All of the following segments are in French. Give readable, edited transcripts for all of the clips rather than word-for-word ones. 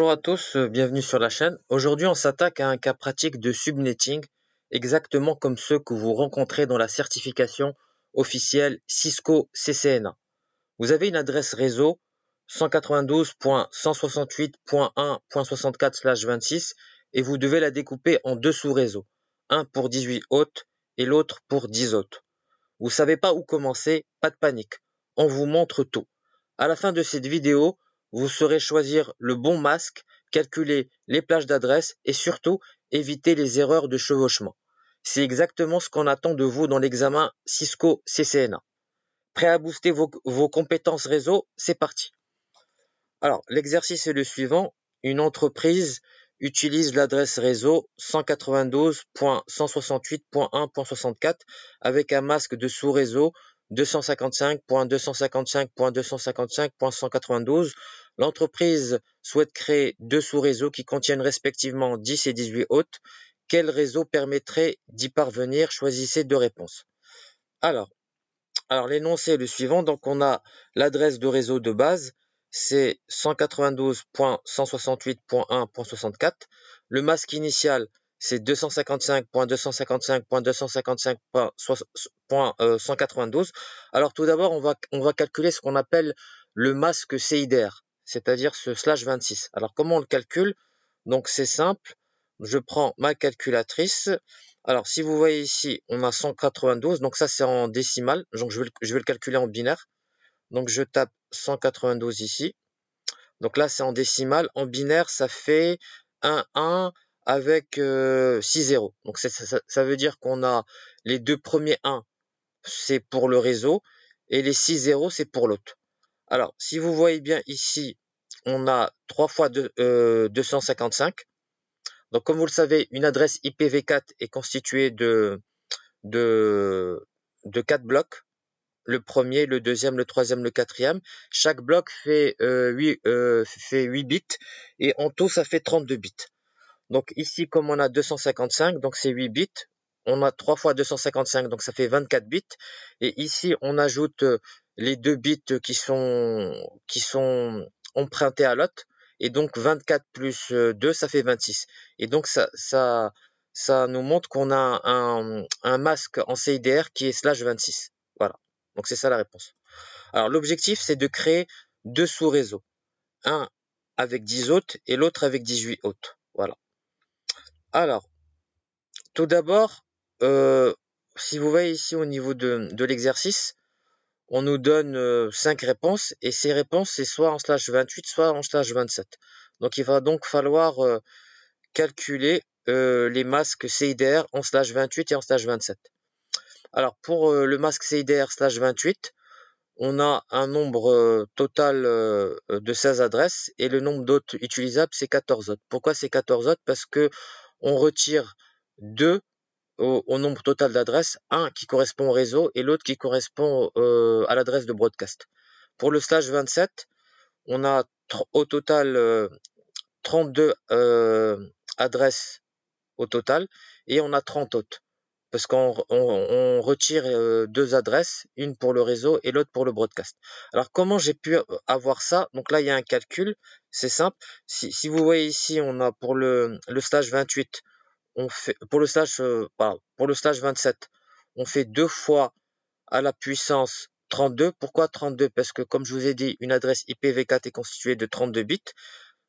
Bonjour à tous, bienvenue sur la chaîne. Aujourd'hui, on s'attaque à un cas pratique de subnetting, exactement comme ceux que vous rencontrez dans la certification officielle Cisco CCNA. Vous avez une adresse réseau 192.168.1.64/26 et vous devez la découper en deux sous-réseaux, un pour 18 hôtes et l'autre pour 10 hôtes. Vous savez pas où commencer, pas de panique. On vous montre tout. À la fin de cette vidéo, vous saurez choisir le bon masque, calculer les plages d'adresse et surtout éviter les erreurs de chevauchement. C'est exactement ce qu'on attend de vous dans l'examen Cisco CCNA. Prêt à booster vos compétences réseau? C'est parti. Alors, l'exercice est le suivant. Une entreprise utilise l'adresse réseau 192.168.1.64 avec un masque de sous-réseau 255.255.255.192. L'entreprise souhaite créer deux sous-réseaux qui contiennent respectivement 10 et 18 hôtes. Quel réseau permettrait d'y parvenir? Choisissez deux réponses. Alors l'énoncé est le suivant. Donc, on a l'adresse de réseau de base, c'est 192.168.1.64. Le masque initial, c'est 255.255.255.192. Alors, tout d'abord, on va calculer ce qu'on appelle le masque CIDR, c'est-à-dire ce /26. Alors, comment on le calcule? Donc, c'est simple. Je prends ma calculatrice. Alors, si vous voyez ici, on a 192, donc ça c'est en décimal, donc je vais le calculer en binaire. Donc je tape 192 ici. Donc là c'est en décimal, en binaire ça fait 1 avec 6 zéros. Donc ça veut dire qu'on a les deux premiers 1, c'est pour le réseau, et les 6 zéros c'est pour l'autre. Alors, si vous voyez bien ici, on a 3 fois 255. Donc, comme vous le savez, une adresse IPv4 est constituée de 4 blocs. Le premier, le deuxième, le troisième, le quatrième. Chaque bloc fait 8 bits et en tout, ça fait 32 bits. Donc ici, comme on a 255, donc c'est 8 bits. On a 3 fois 255, donc ça fait 24 bits. Et ici, on ajoute les 2 bits qui sont empruntés à l'autre. Et donc 24 plus 2, ça fait 26. Et donc ça nous montre qu'on a un masque en CIDR qui est /26. Voilà. Donc c'est ça la réponse. Alors l'objectif, c'est de créer deux sous-réseaux. Un avec 10 hôtes et l'autre avec 18 hôtes. Voilà. Alors, tout d'abord, si vous voyez ici au niveau de l'exercice, on nous donne 5 réponses et ces réponses, c'est soit en /28, soit en /27. Donc, il va donc falloir calculer les masques CIDR en /28 et en /27. Alors, pour le masque CIDR /28, on a un nombre total de 16 adresses et le nombre d'hôtes utilisables, c'est 14 hôtes. Pourquoi c'est 14 hôtes? Parce que on retire 2 au nombre total d'adresses, un qui correspond au réseau et l'autre qui correspond à l'adresse de broadcast. Pour le /27, on a au total 32 adresses au total et on a 30 hôtes. Parce qu'on retire deux adresses, une pour le réseau et l'autre pour le broadcast. Alors comment j'ai pu avoir ça? Donc là, il y a un calcul, c'est simple. Si vous voyez ici, on a pour le /28, on fait pour le /27, on fait 2 fois à la puissance 32. Pourquoi 32? Parce que comme je vous ai dit, une adresse IPv4 est constituée de 32 bits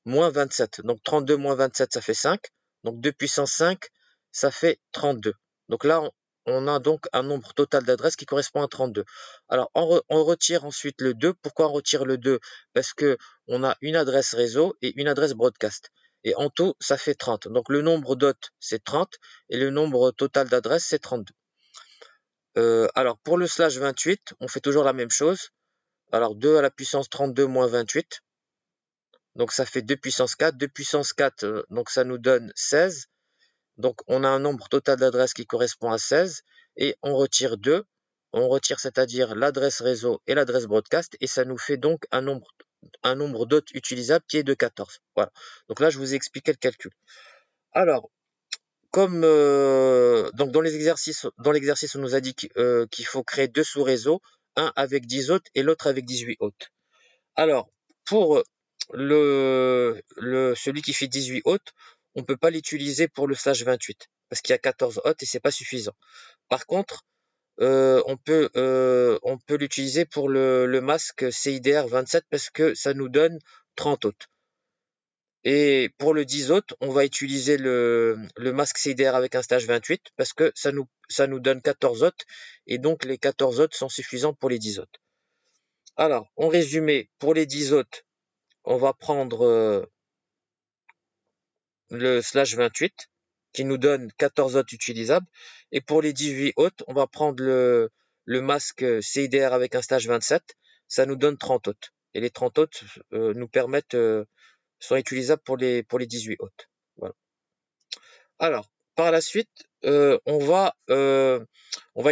moins 27. Donc 32 moins 27, ça fait 5. Donc 2 puissance 5, ça fait 32. Donc là, on a donc un nombre total d'adresses qui correspond à 32. Alors, on retire ensuite le 2. Pourquoi on retire le 2? Parce que on a une adresse réseau et une adresse broadcast. Et en tout, ça fait 30. Donc, le nombre d'hôtes, c'est 30 et le nombre total d'adresses, c'est 32. Alors, pour le /28, on fait toujours la même chose. Alors, 2 à la puissance 32 moins 28. Donc, ça fait 2 puissance 4. 2 puissance 4, donc ça nous donne 16. Donc, on a un nombre total d'adresses qui correspond à 16 et on retire 2. On retire, c'est-à-dire l'adresse réseau et l'adresse broadcast et ça nous fait donc un nombre d'hôtes utilisables qui est de 14. Voilà. Donc là, je vous ai expliqué le calcul. Alors, comme donc dans l'exercice, on nous a dit qu'il faut créer deux sous-réseaux, un avec 10 hôtes et l'autre avec 18 hôtes. Alors, pour celui qui fait 18 hôtes, on peut pas l'utiliser pour le slash 28 parce qu'il y a 14 hôtes et c'est pas suffisant. Par contre, on peut l'utiliser pour le masque CIDR 27 parce que ça nous donne 30 hôtes. Et pour le 10 hôtes, on va utiliser le masque CIDR avec un stage 28 parce que ça nous donne 14 hôtes et donc les 14 hôtes sont suffisants pour les 10 hôtes. Alors, en résumé, pour les 10 hôtes, on va prendre le slash 28 qui nous donne 14 hôtes utilisables. Et pour les 18 hôtes, on va prendre le masque CIDR avec un stage 27. Ça nous donne 30 hôtes. Et les 30 hôtes nous permettent, sont utilisables pour les 18 hôtes. Voilà. Alors, par la suite, on va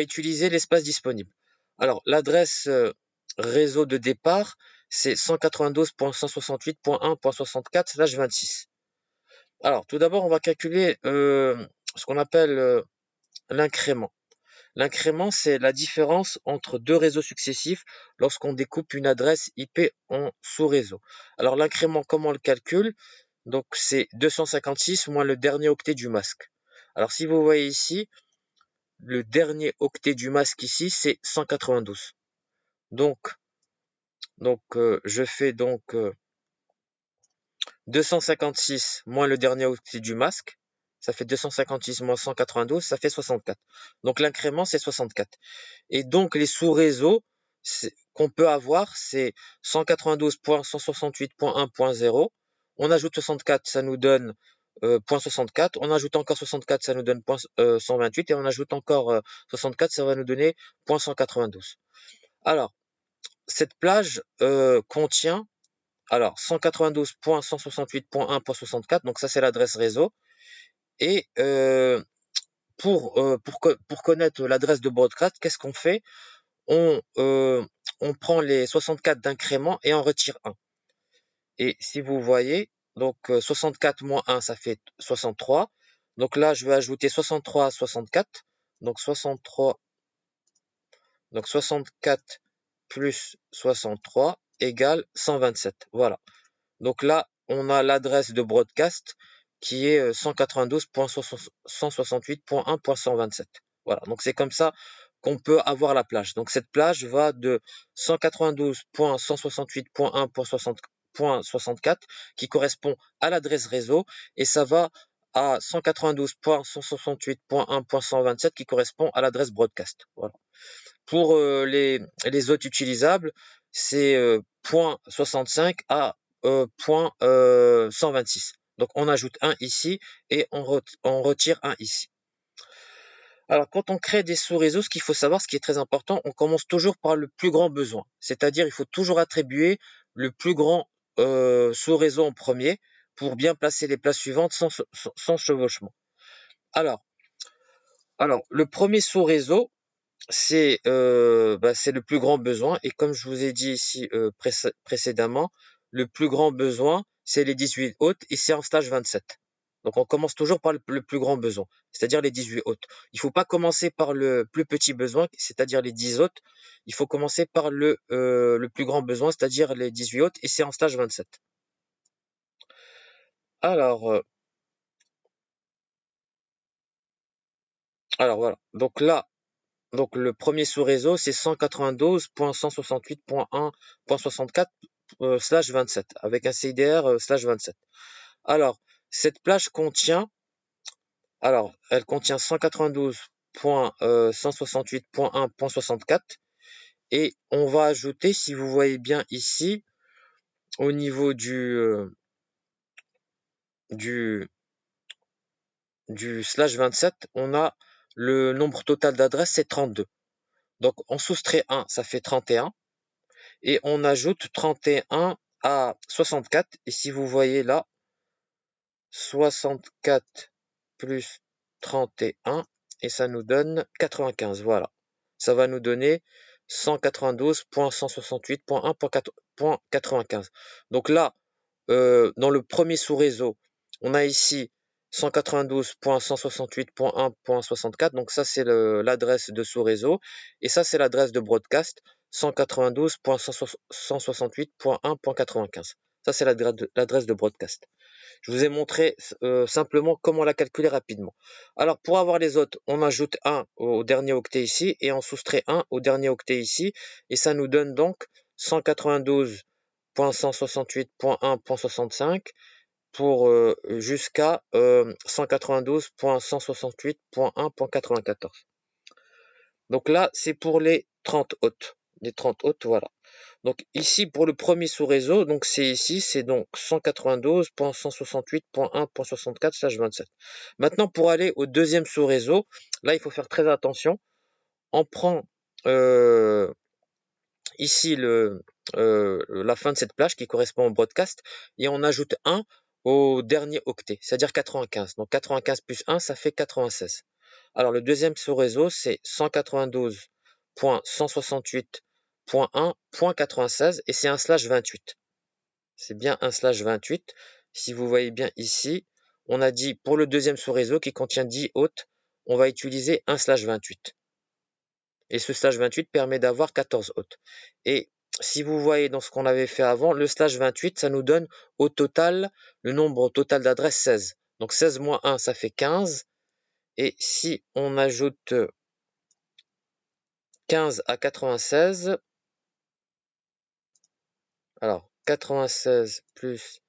utiliser l'espace disponible. Alors, l'adresse réseau de départ, c'est 192.168.1.64/26. Alors, tout d'abord, on va calculer ce qu'on appelle l'incrément. L'incrément, c'est la différence entre deux réseaux successifs lorsqu'on découpe une adresse IP en sous-réseau. Alors, l'incrément, comment on le calcule? Donc, c'est 256 moins le dernier octet du masque. Alors, si vous voyez ici, le dernier octet du masque ici, c'est 192. Donc je fais 256 moins le dernier octet du masque, ça fait 256 moins 192, ça fait 64. Donc l'incrément, c'est 64. Et donc les sous-réseaux qu'on peut avoir, c'est 192.168.1.0. On ajoute 64, ça nous donne .64. On ajoute encore 64, ça nous donne .128. Et on ajoute encore 64, ça va nous donner .192. Alors, cette plage contient 192.168.1.64, donc ça c'est l'adresse réseau. Et pour connaître l'adresse de broadcast, qu'est-ce qu'on fait? On prend les 64 d'incrément et on retire 1. Et si vous voyez, donc 64 moins 1, ça fait 63. Donc là, je vais ajouter 63 à 64. Donc 64 plus 63 égale 127. Voilà. Donc là, on a l'adresse de broadcast qui est 192.168.1.127. Voilà, donc c'est comme ça qu'on peut avoir la plage. Donc cette plage va de 192.168.1.64 qui correspond à l'adresse réseau et ça va à 192.168.1.127 qui correspond à l'adresse broadcast. Voilà. Pour les hôtes utilisables, c'est .65 à .126. Donc on ajoute un ici et on retire un ici. Alors quand on crée des sous-réseaux, ce qu'il faut savoir, ce qui est très important, on commence toujours par le plus grand besoin. C'est-à-dire il faut toujours attribuer le plus grand sous-réseau en premier pour bien placer les places suivantes sans chevauchement. Alors, le premier sous-réseau, c'est le plus grand besoin. Et comme je vous ai dit ici précédemment, le plus grand besoin, c'est les 18 hôtes et c'est en stage 27. Donc on commence toujours par le plus grand besoin, c'est-à-dire les 18 hôtes. Il ne faut pas commencer par le plus petit besoin, c'est-à-dire les 10 hôtes. Il faut commencer par le plus grand besoin, c'est-à-dire les 18 hôtes et c'est en stage 27. Alors voilà. Donc là, donc le premier sous-réseau, c'est 192.168.1.64/27 avec un CIDR /27. Alors, cette plage contient, elle contient 192.168.1.64 et on va ajouter, si vous voyez bien ici, au niveau du /27, on a le nombre total d'adresses, c'est 32. Donc, on soustrait 1, ça fait 31. Et on ajoute 31 à 64. Et si vous voyez là, 64 plus 31, et ça nous donne 95. Voilà. Ça va nous donner 192.168.1.95. Donc là, dans le premier sous-réseau, on a ici 192.168.1.64. Donc ça, c'est l'adresse de sous-réseau. Et ça, c'est l'adresse de broadcast 192.168.1.95. Ça, c'est l'adresse de broadcast. Je vous ai montré simplement comment la calculer rapidement. Alors, pour avoir les autres, on ajoute 1 au dernier octet ici et on soustrait 1 au dernier octet ici. Et ça nous donne donc 192.168.1.65 pour jusqu'à 192.168.1.94. Donc là, c'est pour les 30 hôtes. Les 30 hôtes, voilà. Donc ici, pour le premier sous-réseau, donc c'est donc 192.168.1.64/27. Maintenant, pour aller au deuxième sous-réseau, là, il faut faire très attention. On prend ici la fin de cette plage qui correspond au broadcast et on ajoute 1 au dernier octet, c'est-à-dire 95. Donc 95 plus 1, ça fait 96. Alors le deuxième sous-réseau, c'est 192.168.1.96 et c'est un slash 28. C'est bien un slash 28. Si vous voyez bien ici, on a dit pour le deuxième sous-réseau qui contient 10 hôtes, on va utiliser un slash 28. Et ce slash 28 permet d'avoir 14 hôtes. Et si vous voyez dans ce qu'on avait fait avant, le slash 28, ça nous donne au total, le nombre total d'adresses 16. Donc 16 moins 1, ça fait 15. Et si on ajoute 15 à 96, alors 96 plus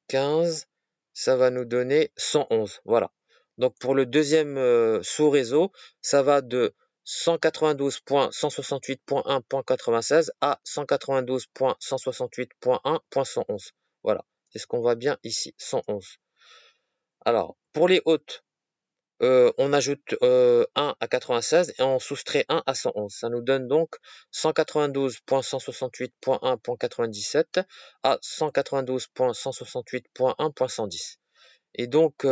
15, ça va nous donner 111. Voilà. Donc pour le deuxième sous-réseau, ça va de 192.168.1.96 à 192.168.1.111. Voilà, c'est ce qu'on voit bien ici, 111. Alors, pour les hautes, on ajoute 1 à 96 et on soustrait 1 à 111. Ça nous donne donc 192.168.1.97 à 192.168.1.110. Et donc,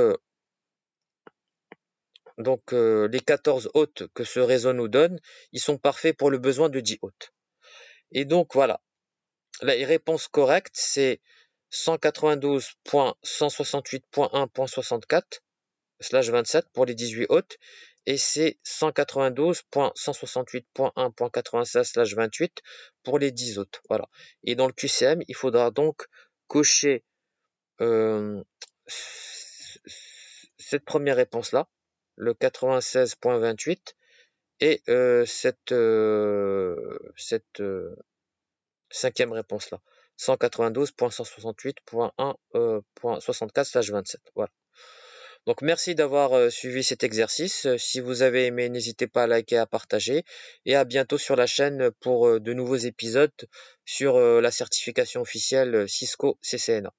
les 14 hôtes que ce réseau nous donne, ils sont parfaits pour le besoin de 10 hôtes. Et donc voilà, la réponse correcte, c'est 192.168.1.64/27 pour les 18 hôtes, et c'est 192.168.1.96/28 pour les 10 hôtes. Voilà. Et dans le QCM, il faudra donc cocher cette première réponse-là, le 96.28, et cette cinquième réponse-là, 192.168.1.64/27. Voilà. Donc merci d'avoir suivi cet exercice. Si vous avez aimé, n'hésitez pas à liker, à partager, et à bientôt sur la chaîne pour de nouveaux épisodes sur la certification officielle Cisco CCNA.